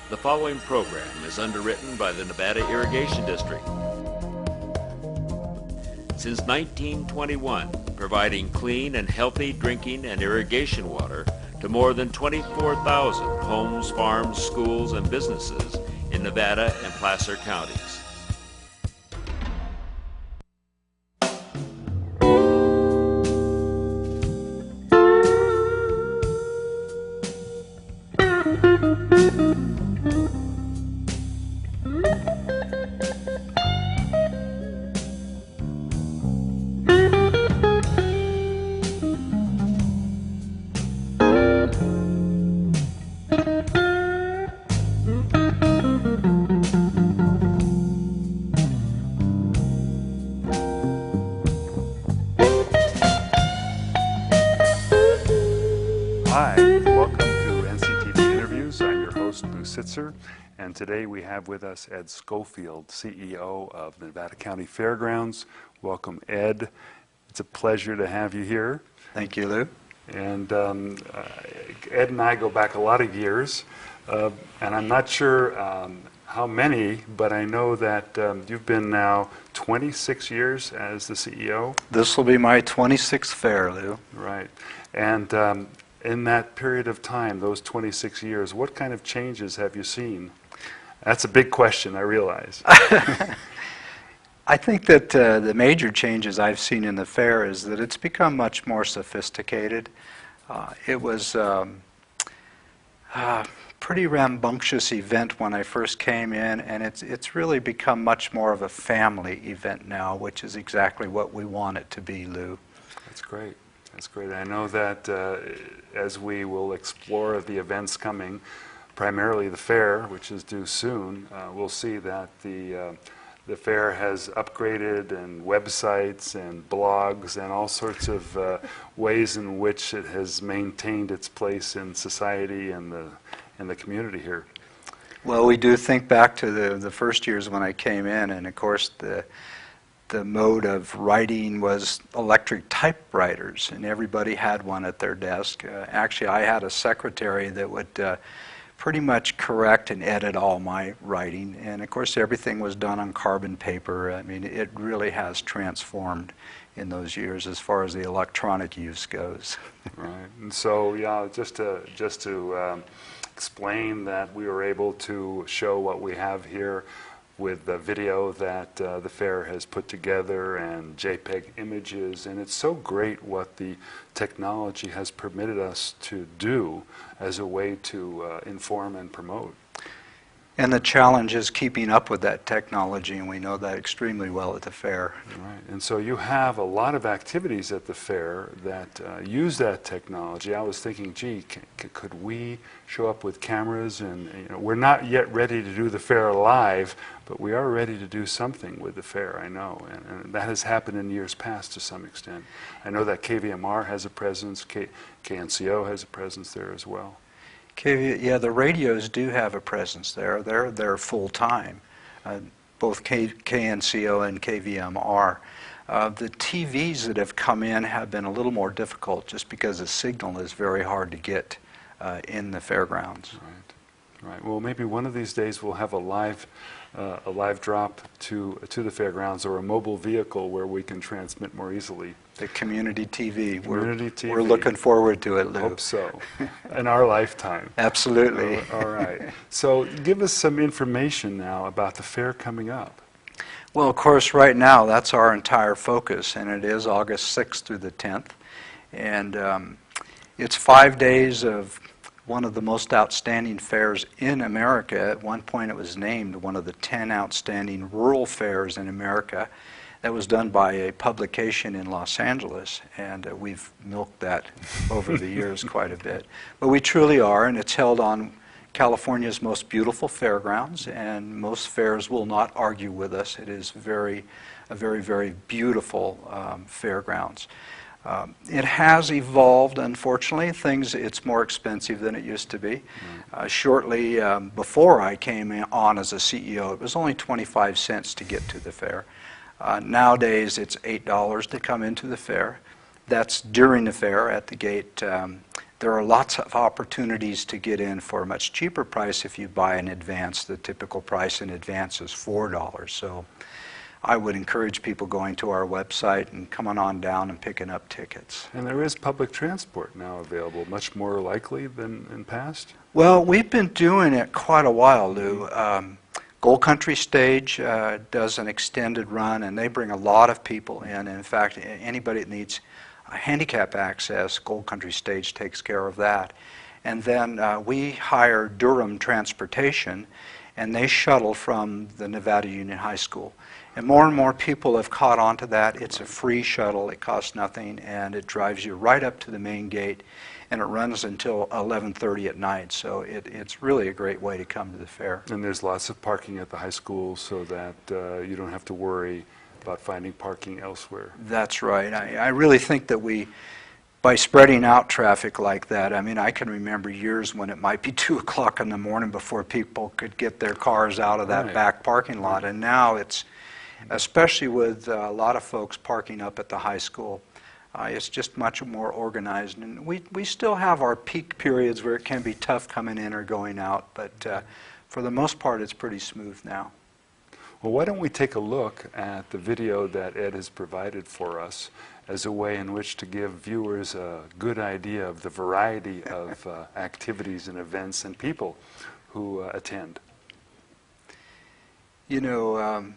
The following program is underwritten by the Nevada Irrigation District. Since 1921, providing clean and healthy drinking and irrigation water to more than 24,000 homes, farms, schools, and businesses in Nevada and Placer counties. Hi, welcome to NCTV Interviews. I'm your host, Lou Sitzer, and today we have with us Ed Scofield, CEO of the Nevada County Fairgrounds. Welcome, Ed. It's a pleasure to have you here. Thank you, Lou. And Ed and I go back a lot of years, and I'm not sure how many, but I know that you've been now 26 years as the CEO. This will be my 26th fair, Lou. Right. And in that period of time, those 26 years, what kind of changes have you seen? That's a big question, I realize. I think that the major changes I've seen in the fair is that it's become much more sophisticated. It was a pretty rambunctious event when I first came in, and it's really become much more of a family event now, which is exactly what we want it to be, Lou. That's great. That's great. I know that as we will explore the events coming, primarily the fair, which is due soon, we'll see that the fair has upgraded and websites and blogs and all sorts of ways in which it has maintained its place in society and the community here. Well, we do think back to the first years when I came in, and of course the mode of writing was electric typewriters, and everybody had one at their desk. Actually, I had a secretary that would pretty much correct and edit all my writing, and of course everything was done on carbon paper. I mean, it really has transformed in those years as far as the electronic use goes. Right, and so yeah, just to explain that we were able to show what we have here with the video that the fair has put together and JPEG images, and it's so great what the technology has permitted us to do as a way to inform and promote. And the challenge is keeping up with that technology, and we know that extremely well at the fair. Right, and so you have a lot of activities at the fair that use that technology. I was thinking, gee, could we show up with cameras? And we're not yet ready to do the fair live, but we are ready to do something with the fair, I know. And that has happened in years past to some extent. I know that KVMR has a presence, KNCO has a presence there as well. Yeah, the radios do have a presence there. They're full-time, both KNCO and KVMR. The TVs that have come in have been a little more difficult just because the signal is very hard to get in the fairgrounds. Right, right. Well, maybe one of these days we'll have a live drop to the fairgrounds, or a mobile vehicle where we can transmit more easily. The community TV. Community TV. We're looking forward to it, Lou. Hope so. In our lifetime. Absolutely. All right. So give us some information now about the fair coming up. Well, of course, right now that's our entire focus, and it is August 6th through the 10th. And it's 5 days of one of the most outstanding fairs in America. At one point it was named one of the 10 outstanding rural fairs in America. That was done by a publication in Los Angeles, and we've milked that over the years quite a bit. But we truly are, and it's held on California's most beautiful fairgrounds, and most fairs will not argue with us. It is a very, very beautiful fairgrounds. It has evolved, unfortunately. It's more expensive than it used to be. Shortly before I came on as a CEO, it was only 25 cents to get to the fair. Nowadays, it's $8 to come into the fair. That's during the fair. At the gate, there are lots of opportunities to get in for a much cheaper price if you buy in advance. The typical price in advance is $4. So I would encourage people going to our website and coming on down and picking up tickets. And there is public transport now available, much more likely than in past? Well, we've been doing it quite a while, Lou. Gold Country Stage does an extended run, and they bring a lot of people in. In fact, anybody that needs handicap access, Gold Country Stage takes care of that. And then we hire Durham Transportation, and they shuttle from the Nevada Union High School. And more people have caught on to that. It's a free shuttle, it costs nothing, and it drives you right up to the main gate, and it runs until 11:30 at night. So it's really a great way to come to the fair. And there's lots of parking at the high school so that you don't have to worry about finding parking elsewhere. That's right. I really think that by spreading out traffic like that, I mean, I can remember years when it might be 2 o'clock in the morning before people could get their cars out of that back parking lot. And now it's, especially with a lot of folks parking up at the high school, it's just much more organized. And we still have our peak periods where it can be tough coming in or going out, but for the most part, it's pretty smooth now. Well, why don't we take a look at the video that Ed has provided for us as a way in which to give viewers a good idea of the variety of activities and events and people who attend. You know,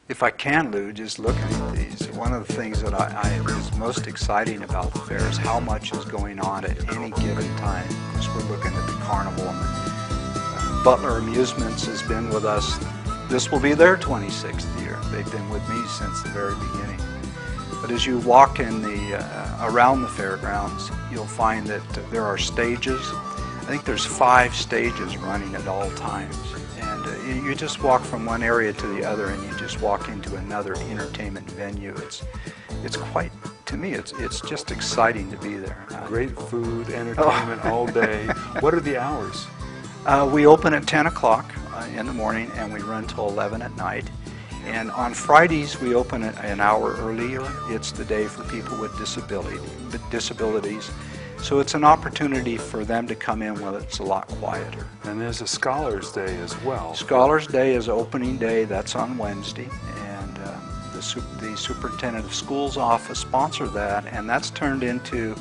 if I can, Lou, just looking at these, one of the things that is most exciting about the fair is how much is going on at any given time. Of course, we're looking at the carnival, and Butler Amusements has been with us. This will be their 26th year. They've been with me since the very beginning. But as you walk in around the fairgrounds, you'll find that there are stages. I think there's 5 stages running at all times. And you just walk from one area to the other, and you just walk into another entertainment venue. It's quite, to me, it's just exciting to be there. Great food, entertainment all day. What are the hours? We open at 10 o'clock in the morning, and we run till 11 at night. And on Fridays, we open it an hour earlier. It's the day for people with disabilities. So it's an opportunity for them to come in when it's a lot quieter. And there's a Scholars Day as well. Scholars Day is opening day. That's on Wednesday. And the Superintendent of Schools office sponsored that, and that's turned into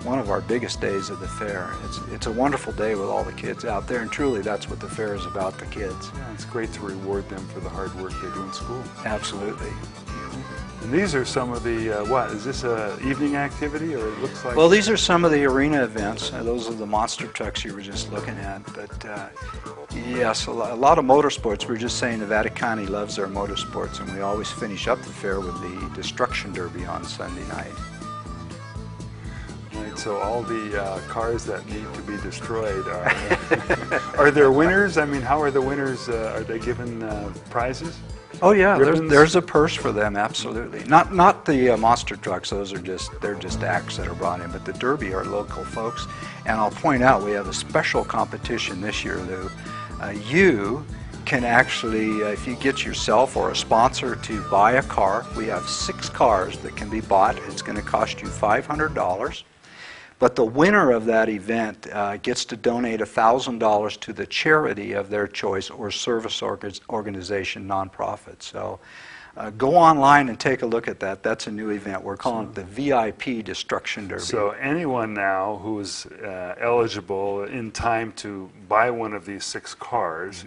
one of our biggest days of the fair. It's a wonderful day with all the kids out there, and truly that's what the fair is about, the kids. Yeah, it's great to reward them for the hard work they do in school. Absolutely. And these are some of the, what, is this an evening activity, or it looks like? Well, these are some of the arena events. Those are the monster trucks you were just looking at. But yes, a lot of motorsports. We were just saying Nevada County loves their motorsports, and we always finish up the fair with the Destruction Derby on Sunday night. Right, so all the cars that need to be destroyed are there winners? I mean, how are the winners? Are they given prizes? Oh yeah, Ribbons? there's a purse for them, absolutely. Not the monster trucks; those are they're just acts that are brought in. But the Derby are local folks, and I'll point out we have a special competition this year, Lou. You can actually, if you get yourself or a sponsor to buy a car, we have 6 cars that can be bought. It's going to cost you $500. But the winner of that event gets to donate $1,000 to the charity of their choice or service organization, nonprofit. So go online and take a look at that. That's a new event. We're calling it the VIP Destruction Derby. So anyone now who is eligible in time to buy one of these 6 cars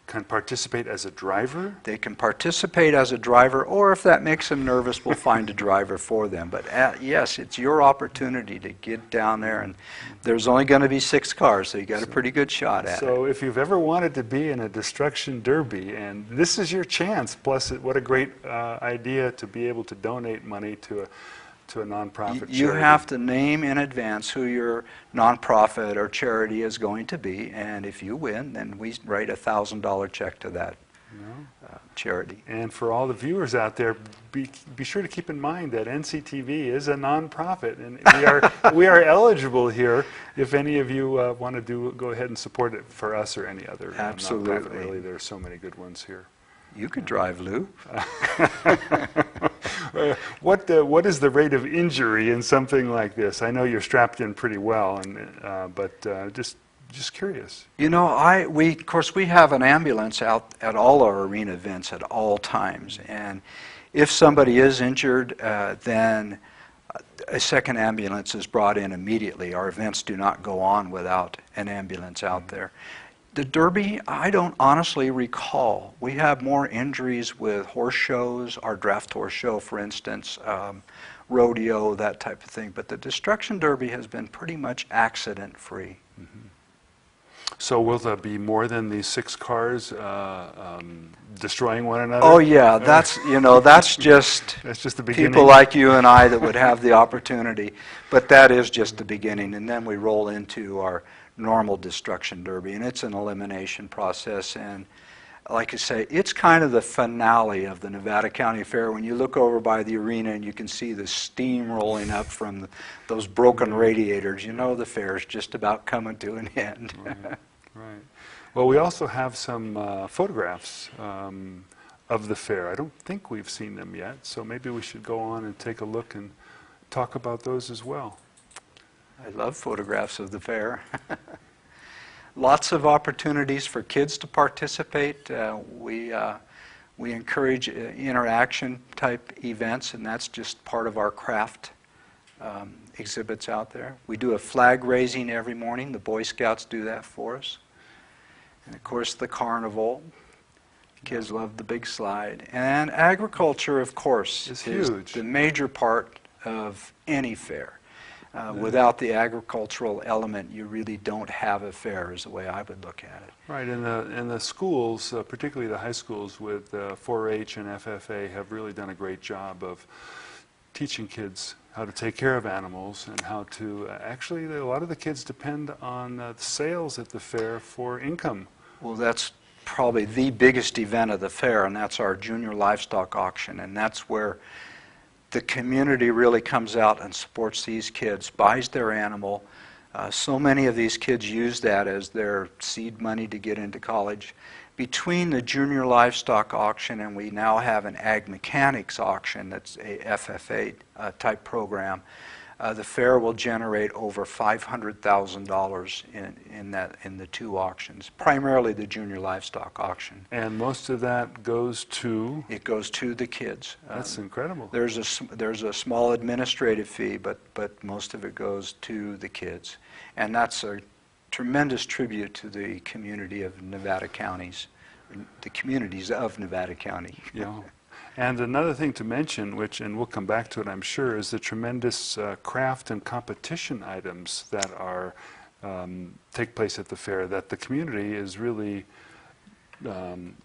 can participate as a driver? They can participate as a driver, or if that makes them nervous, we'll find a driver for them. But yes, it's your opportunity to get down there, and there's only going to be 6 cars, so you got a pretty good shot at it. So if you've ever wanted to be in a Destruction Derby, and this is your chance, plus what a great idea to be able to donate money to a nonprofit charity. You have to name in advance who your nonprofit or charity is going to be, and if you win, then we write a $1,000 check to that charity. And for all the viewers out there, be sure to keep in mind that NCTV is a nonprofit, and we are eligible here. If any of you want to go ahead and support it for us or any other Absolutely. nonprofit. Really, there are so many good ones here. You could drive, Lou. What is the rate of injury in something like this? I know you're strapped in pretty well, but just curious. You know, of course, we have an ambulance out at all our arena events at all times, and if somebody is injured, then a second ambulance is brought in immediately. Our events do not go on without an ambulance out there. The Derby, I don't honestly recall. We have more injuries with horse shows, our draft horse show, for instance, rodeo, that type of thing. But the Destruction Derby has been pretty much accident-free. Mm-hmm. So will there be more than these 6 cars destroying one another? Oh yeah, that's just that's just the beginning. People like you and I that would have the opportunity. But that is just the beginning, and then we roll into our normal Destruction Derby, and it's an elimination process. And like I say, it's kind of the finale of the Nevada County Fair. When you look over by the arena and you can see the steam rolling up from those broken radiators, you know the fair's just about coming to an end. Right. Right. Well, we also have some photographs of the fair. I don't think we've seen them yet, so maybe we should go on and take a look and talk about those as well. I love photographs of the fair. Lots of opportunities for kids to participate. We encourage interaction type events, and that's just part of our craft exhibits out there. We do a flag raising every morning. The Boy Scouts do that for us. And of course the carnival. Kids love the big slide. And agriculture, of course, is huge. The major part of any fair. Without the agricultural element, you really don't have a fair, is the way I would look at it. Right, and the schools, particularly the high schools with 4-H and FFA, have really done a great job of teaching kids how to take care of animals and how to, actually a lot of the kids depend on the sales at the fair for income. Well, that's probably the biggest event of the fair, and that's our junior livestock auction, and that's where the community really comes out and supports these kids, buys their animal. So many of these kids use that as their seed money to get into college. Between the junior livestock auction and we now have an ag mechanics auction that's a FFA type program, the fair will generate over $500,000 in the 2 auctions, primarily the junior livestock auction. And most of that goes to? It goes to the kids. That's incredible. There's a small administrative fee, but most of it goes to the kids. And that's a tremendous tribute to the community of Nevada counties, the communities of Nevada County. Yeah. And another thing to mention, and we'll come back to it, I'm sure, is the tremendous craft and competition items that are take place at the fair that the community is really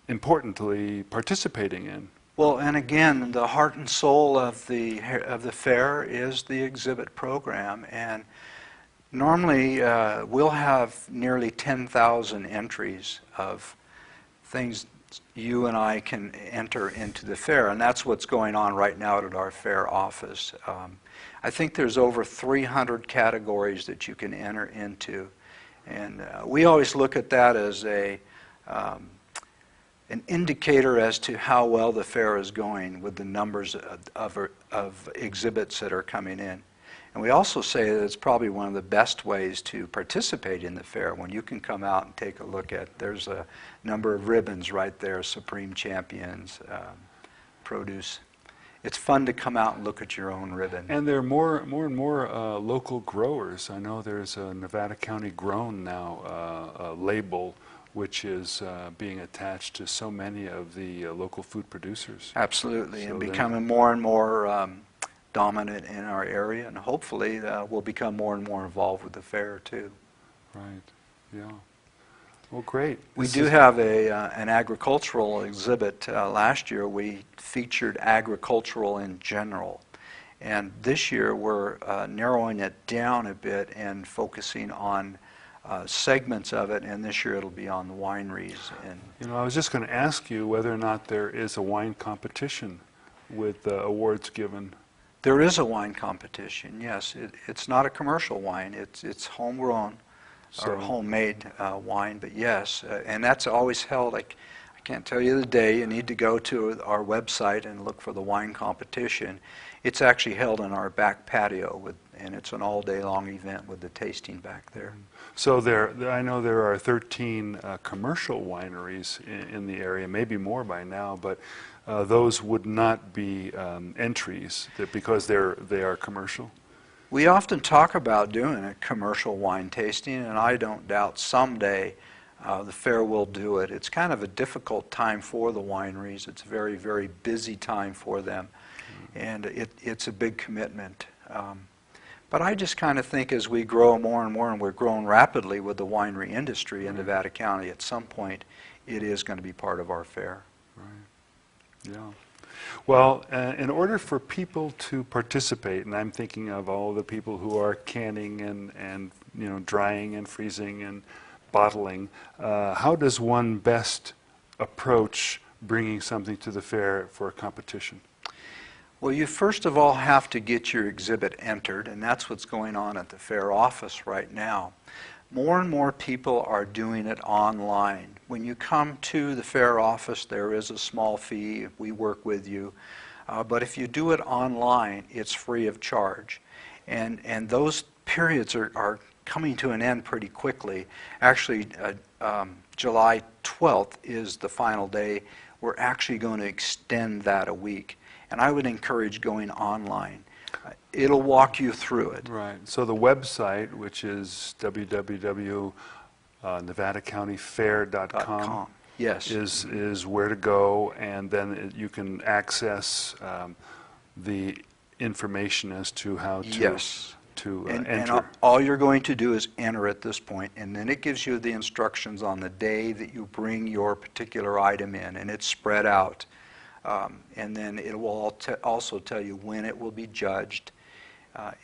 importantly participating in. Well, and again, the heart and soul of the fair is the exhibit program, and normally we'll have nearly 10,000 entries of things you and I can enter into the fair, and that's what's going on right now at our fair office. I think there's over 300 categories that you can enter into, and we always look at that as an indicator as to how well the fair is going with the numbers of exhibits that are coming in. And we also say that it's probably one of the best ways to participate in the fair when you can come out and take a look at, there's a number of ribbons right there, Supreme Champions, produce. It's fun to come out and look at your own ribbon. And there are more and more local growers. I know there's a Nevada County Grown now label which is being attached to so many of the local food producers. Absolutely, so and becoming more and more dominant in our area, and hopefully we'll become more and more involved with the fair too. Right, yeah. Well, great. We do have an agricultural exhibit. Last year we featured agricultural in general, and this year we're narrowing it down a bit and focusing on segments of it, and this year it'll be on the wineries. And you know, I was just going to ask you whether or not there is a wine competition with awards given. There is a wine competition, yes. It's not a commercial wine. It's homegrown or homemade wine, but yes. And that's always held, I can't tell you the day. You need to go to our website and look for the wine competition. It's actually held in our back patio, and it's an all-day-long event with the tasting back there. So I know there are 13 commercial wineries in the area, maybe more by now, but those would not be entries because they are commercial? We often talk about doing a commercial wine tasting, and I don't doubt someday the fair will do it. It's kind of a difficult time for the wineries. It's a very, very busy time for them, and it's a big commitment. But I just kind of think as we grow more and more, and we're growing rapidly with the winery industry in Nevada County, at some point it is going to be part of our fair. Right. Yeah. Well, in order for people to participate, and I'm thinking of all the people who are canning and drying and freezing and bottling, how does one best approach bringing something to the fair for a competition? Well, you first of all have to get your exhibit entered, and that's what's going on at the fair office right now. More and more people are doing it online. When you come to the fair office, there is a small fee. We work with you. But if you do it online, it's free of charge. And those periods are coming to an end pretty quickly. Actually, July 12th is the final day. We're actually going to extend that a week. And I would encourage going online. It'll walk you through it. Right. So the website, which is www.nevadacountyfair.com, yes, is where to go, and then you can access the information as to how to yes. enter. And all you're going to do is enter at this point, and then it gives you the instructions on the day that you bring your particular item in, and it's spread out. And then it will also tell you when it will be judged.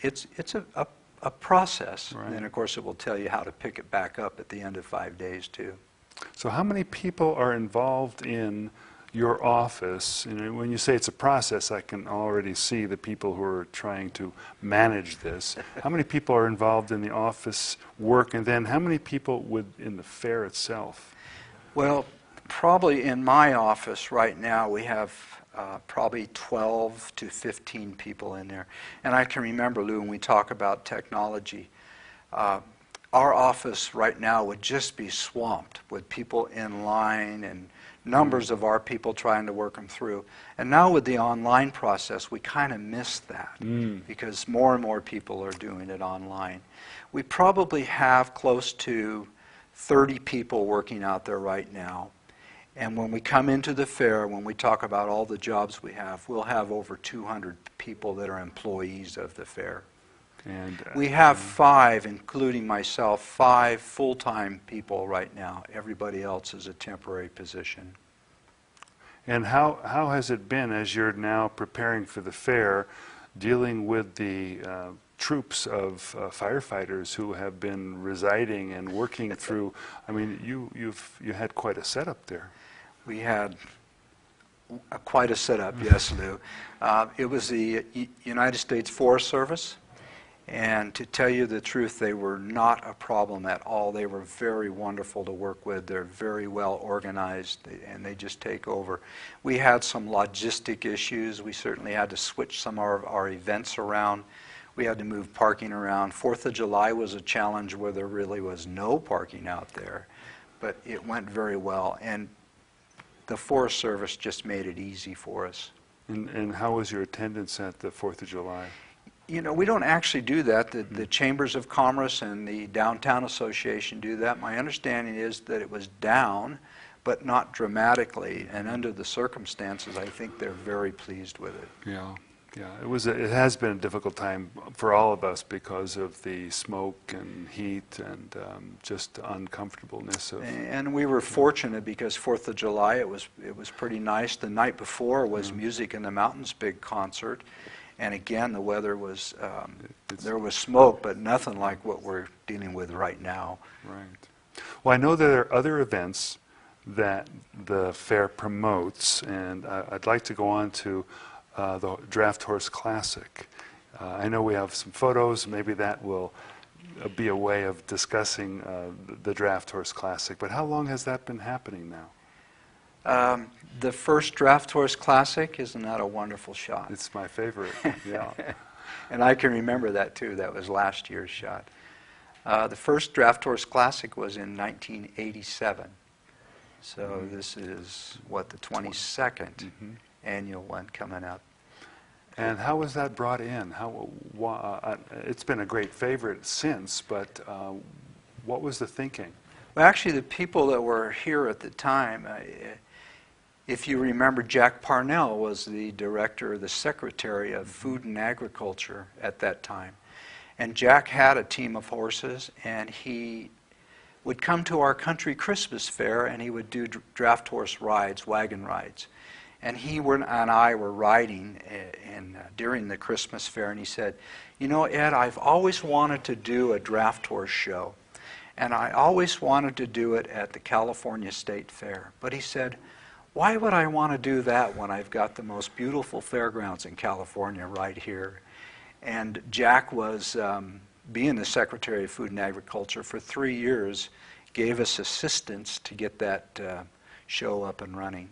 It's a process, right. And then of course it will tell you how to pick it back up at the end of 5 days too. So how many people are involved in your office? When you say it's a process, I can already see the people who are trying to manage this. How many people are involved in the office work, and then how many people in the fair itself? Well, probably in my office right now we have probably 12 to 15 people in there. And I can remember, Lou, when we talk about technology, our office right now would just be swamped with people in line and numbers of our people trying to work them through. And now with the online process, we kind of miss that because more and more people are doing it online. We probably have close to 30 people working out there right now. And when we come into the fair, when we talk about all the jobs we have, we'll have over 200 people that are employees of the fair. And we have 5, including myself, 5 full-time people right now. Everybody else is a temporary position. And how has it been as you're now preparing for the fair, dealing with the troops of firefighters who have been residing and working through? I mean, you had quite a setup there. We had quite a setup, yes, Lou. It was the United States Forest Service, and to tell you the truth, they were not a problem at all. They were very wonderful to work with. They're very well organized, and they just take over. We had some logistic issues. We certainly had to switch some of our events around. We had to move parking around. 4th of July was a challenge where there really was no parking out there, but it went very well. And the Forest Service just made it easy for us. And how was your attendance at the 4th of July? You know, we don't actually do that. The Chambers of Commerce and the Downtown Association do that. My understanding is that it was down, but not dramatically. And under the circumstances, I think they're very pleased with it. Yeah. Yeah, it has been a difficult time for all of us because of the smoke and heat and just uncomfortableness of. And we were fortunate because 4th of July it was pretty nice. The night before was Music in the Mountains big concert, and again the weather was there was smoke, but nothing like what we're dealing with right now. Right. Well, I know there are other events that the fair promotes, and I'd like to go on to the Draft Horse Classic. I know we have some photos. Maybe that will be a way of discussing the Draft Horse Classic. But how long has that been happening now? The first Draft Horse Classic, isn't that a wonderful shot? It's my favorite, yeah. And I can remember that too. That was last year's shot. The first Draft Horse Classic was in 1987. So this is, what, the 22nd annual one coming up. And how was that brought in? It's been a great favorite since, but what was the thinking? Well, actually, the people that were here at the time, if you remember, Jack Parnell was the director, the secretary of Food and Agriculture at that time. And Jack had a team of horses, and he would come to our country Christmas fair, and he would do draft horse rides, wagon rides. And he and I were riding during the Christmas fair, and he said, "You know, Ed, I've always wanted to do a draft horse show, and I always wanted to do it at the California State Fair." But he said, "Why would I want to do that when I've got the most beautiful fairgrounds in California right here?" And Jack was, being the Secretary of Food and Agriculture for 3 years, gave us assistance to get that show up and running.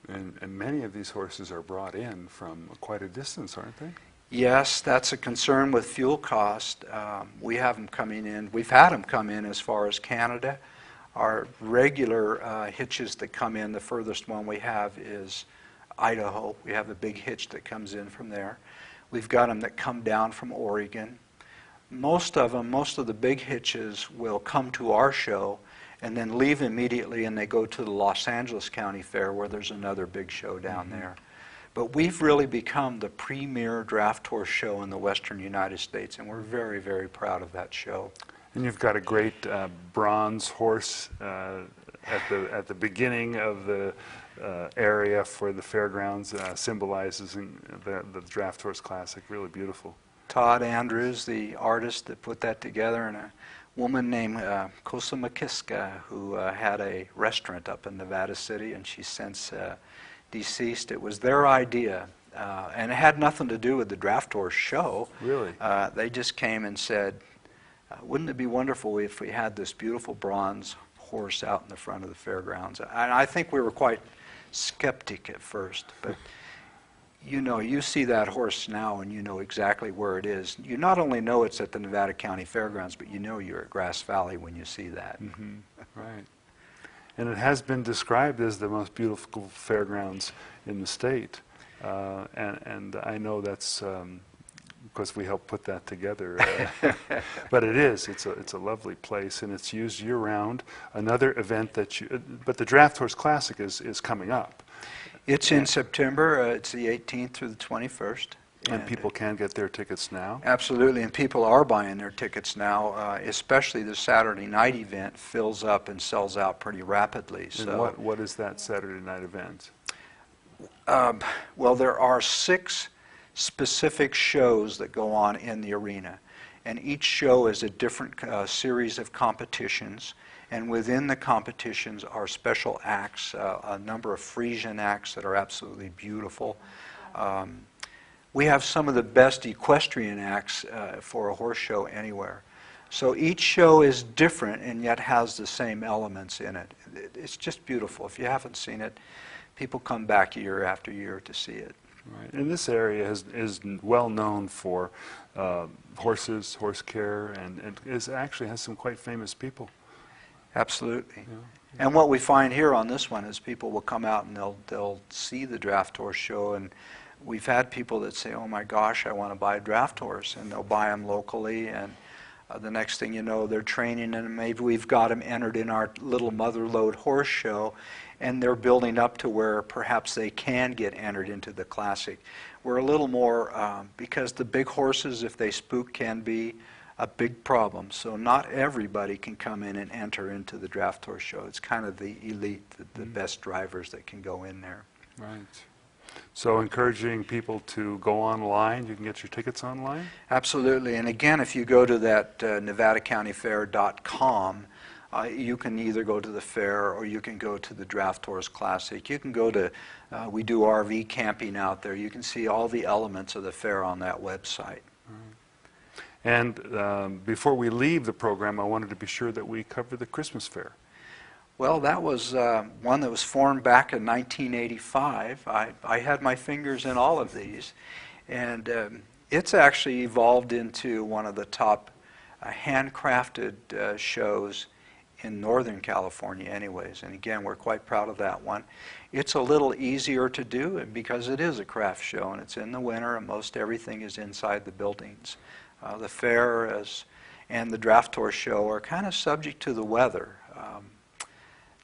And many of these horses are brought in from quite a distance, aren't they? Yes, that's a concern with fuel cost. We have them coming in. We've had them come in as far as Canada. Our regular hitches that come in, the furthest one we have is Idaho. We have a big hitch that comes in from there. We've got them that come down from Oregon. Most of the big hitches will come to our show and then leave immediately, and they go to the Los Angeles County Fair, where there's another big show down there. But we've really become the premier draft horse show in the western United States, and we're very, very proud of that show. And you've got a great bronze horse at the beginning of the area for the fairgrounds, symbolizes the Draft Horse Classic. Really beautiful. Todd Andrews, the artist that put that together, and a woman named Kosa Makiska, who had a restaurant up in Nevada City, and she's since deceased. It was their idea, and it had nothing to do with the draft horse show. Really? They just came and said, wouldn't it be wonderful if we had this beautiful bronze horse out in the front of the fairgrounds? And I think we were quite skeptic at first, but you know, you see that horse now and you know exactly where it is. You not only know it's at the Nevada County Fairgrounds, but you know you're at Grass Valley when you see that. Right. And it has been described as the most beautiful fairgrounds in the state. And I know that's because we helped put that together. But it is. It's a lovely place, and it's used year-round. Another event but the Draft Horse Classic is coming up. It's in September. It's the 18th through the 21st. And people can get their tickets now? Absolutely, and people are buying their tickets now, especially the Saturday night event fills up and sells out pretty rapidly. And what is that Saturday night event? Well, there are 6 specific shows that go on in the arena, and each show is a different series of competitions. And within the competitions are special acts, a number of Frisian acts that are absolutely beautiful. We have some of the best equestrian acts for a horse show anywhere. So each show is different and yet has the same elements in it. It's just beautiful. If you haven't seen it, people come back year after year to see it. Right. And this area is well known for horses, horse care, and actually has some quite famous people. Absolutely. Yeah. And what we find here on this one is people will come out and they'll see the draft horse show, and we've had people that say, "Oh my gosh, I want to buy a draft horse," and they'll buy them locally, and the next thing you know, they're training, and maybe we've got them entered in our little mother lode horse show, and they're building up to where perhaps they can get entered into the classic. We're a little more, because the big horses, if they spook, can be a big problem. So not everybody can come in and enter into the draft horse show. It's kind of the elite, the best drivers that can go in there. Right. So encouraging people to go online. You can get your tickets online? Absolutely. And again, if you go to that NevadaCountyFair.com, you can either go to the fair or you can go to the Draft Horse Classic. You can go to, we do RV camping out there. You can see all the elements of the fair on that website. And before we leave the program, I wanted to be sure that we cover the Christmas fair. Well, that was one that was formed back in 1985. I had my fingers in all of these, and it's actually evolved into one of the top handcrafted shows in Northern California anyways, and again, we're quite proud of that one. It's a little easier to do because it is a craft show, and it's in the winter, and most everything is inside the buildings. The fair and the draft tour show are kind of subject to the weather.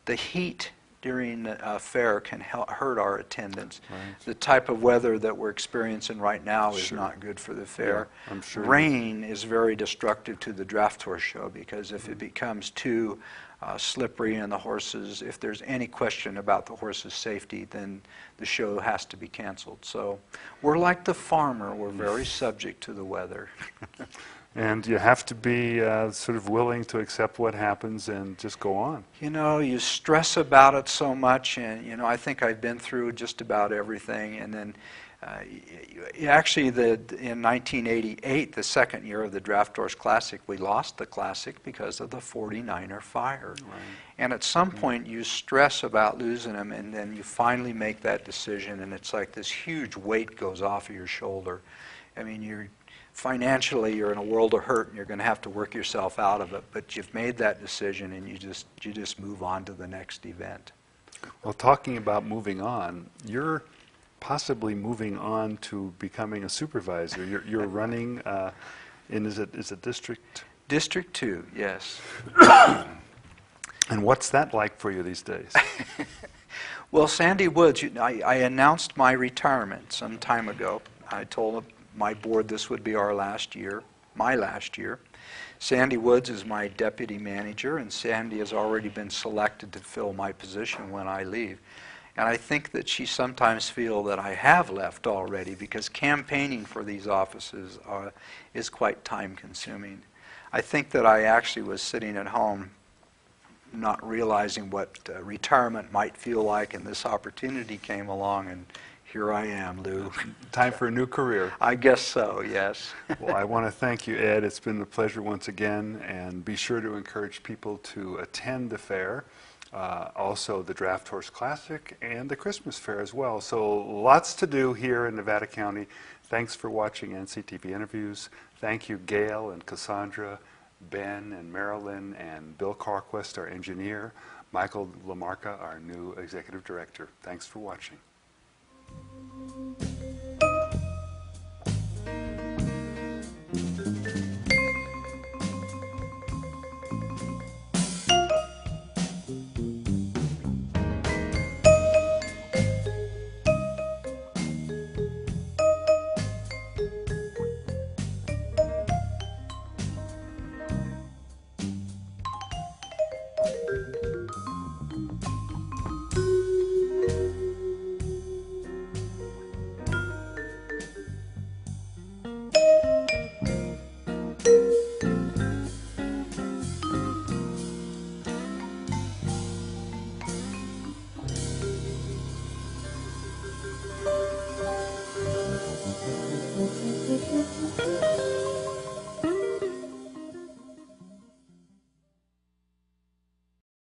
The heat during the fair can hurt our attendance. Right. The type of weather that we're experiencing right now is Sure. not good for the fair. Yeah, I'm sure. Rain is very destructive to the draft tour show because if it becomes too slippery and the horses, if there's any question about the horses' safety, then the show has to be canceled. So we're like the farmer. We're very subject to the weather. And you have to be sort of willing to accept what happens and just go on. You know, you stress about it so much, and you know, I think I've been through just about everything. And then, actually, in 1988, the second year of the Draft Horse Classic, we lost the Classic because of the 49er fire. Right. And at some point, you stress about losing them, and then you finally make that decision, and it's like this huge weight goes off of your shoulder. I mean, financially, you're in a world of hurt, and you're going to have to work yourself out of it. But you've made that decision, and you just move on to the next event. Well, talking about moving on, you're possibly moving on to becoming a supervisor. You're running is it District? District 2, yes. And what's that like for you these days? Well, Sandy Woods, I announced my retirement some time ago. I told my board this would be our last year, my last year. Sandy Woods is my deputy manager, and Sandy has already been selected to fill my position when I leave. And I think that she sometimes feels that I have left already because campaigning for these offices is quite time-consuming. I think that I actually was sitting at home not realizing what retirement might feel like, and this opportunity came along, and here I am, Lou. Time for a new career. I guess so, yes. Well, I want to thank you, Ed. It's been a pleasure once again, and be sure to encourage people to attend the fair, also the Draft Horse Classic and the Christmas Fair as well. So lots to do here in Nevada County. Thanks for watching NCTV Interviews. Thank you, Gail and Cassandra, Ben and Marilyn, and Bill Carquest, our engineer, Michael Lamarca, our new executive director. Thanks for watching.